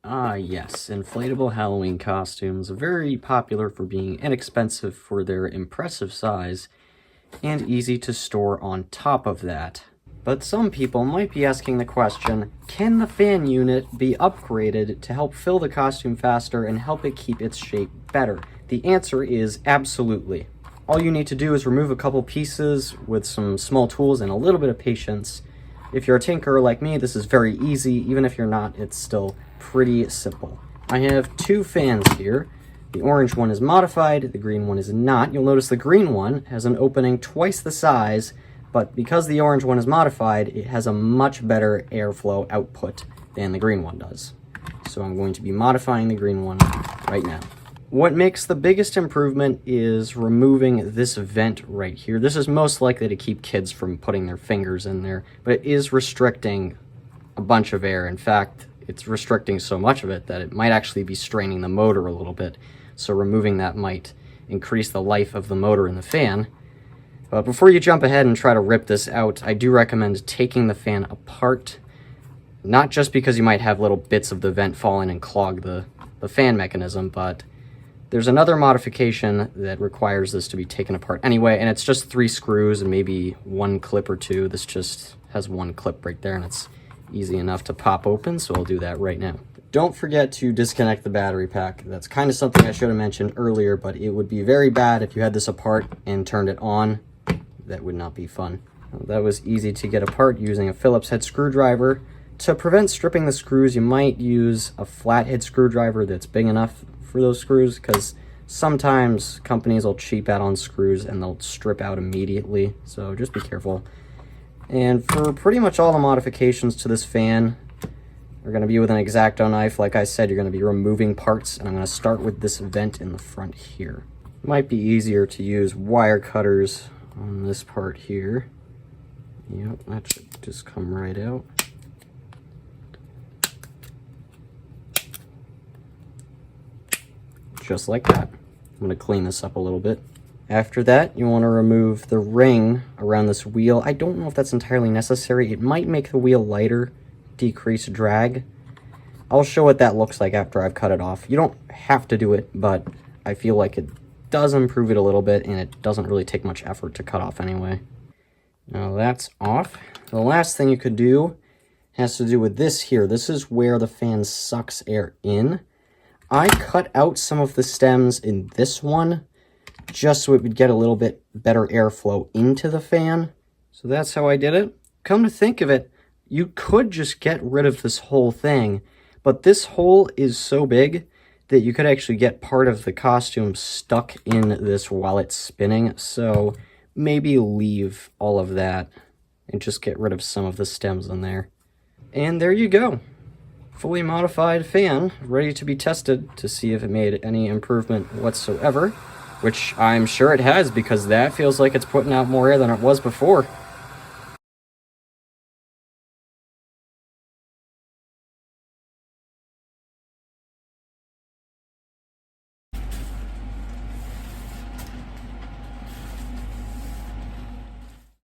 Ah, yes, inflatable Halloween costumes, very popular for being inexpensive for their impressive size and easy to store on top of that. But some people might be asking the question, can the fan unit be upgraded to help fill the costume faster and help it keep its shape better? The answer is absolutely. All you need to do is remove a couple pieces with some small tools and a little bit of patience. If you're a tinkerer like me, this is very easy. Even if you're not, it's still pretty simple. I have two fans here. The orange one is modified, the green one is not. You'll notice the green one has an opening twice the size, but because the orange one is modified, it has a much better airflow output than the green one does. So I'm going to be modifying the green one right now. What makes the biggest improvement is removing this vent right here. This is most likely to keep kids from putting their fingers in there, but it is restricting a bunch of air. In fact, it's restricting so much of it that it might actually be straining the motor a little bit. So removing that might increase the life of the motor in the fan. But before you jump ahead and try to rip this out, I do recommend taking the fan apart. Not just because you might have little bits of the vent fall in and clog the fan mechanism, but there's another modification that requires this to be taken apart anyway, and it's just 3 screws and maybe 1 clip or 2. This just has 1 clip right there, and it's easy enough to pop open, so I'll do that right now. Don't forget to disconnect the battery pack. That's kind of something I should have mentioned earlier, but it would be very bad if you had this apart and turned it on. That would not be fun. That was easy to get apart using a Phillips head screwdriver. To prevent stripping the screws, you might use a flathead screwdriver that's big enough for those screws, because sometimes companies will cheap out on screws and they'll strip out immediately, so just be careful. And for pretty much all the modifications to this fan, are going to be with an X-Acto knife. Like I said, you're going to be removing parts, and I'm going to start with this vent in the front here. It might be easier to use wire cutters on this part here. Yep, that should just come right out. Just like that. I'm going to clean this up a little bit. After that, you want to remove the ring around this wheel. I don't know if that's entirely necessary. It might make the wheel lighter, decrease drag. I'll show what that looks like after I've cut it off. You don't have to do it, but I feel like it does improve it a little bit, and it doesn't really take much effort to cut off anyway. Now that's off. The last thing you could do has to do with this here. This is where the fan sucks air in. I cut out some of the stems in this one just so it would get a little bit better airflow into the fan. So that's how I did it. Come to think of it, you could just get rid of this whole thing, but this hole is so big that you could actually get part of the costume stuck in this while it's spinning. So maybe leave all of that and just get rid of some of the stems in there. And there you go. Fully modified fan, ready to be tested to see if it made any improvement whatsoever, which I'm sure it has, because that feels like it's putting out more air than it was before.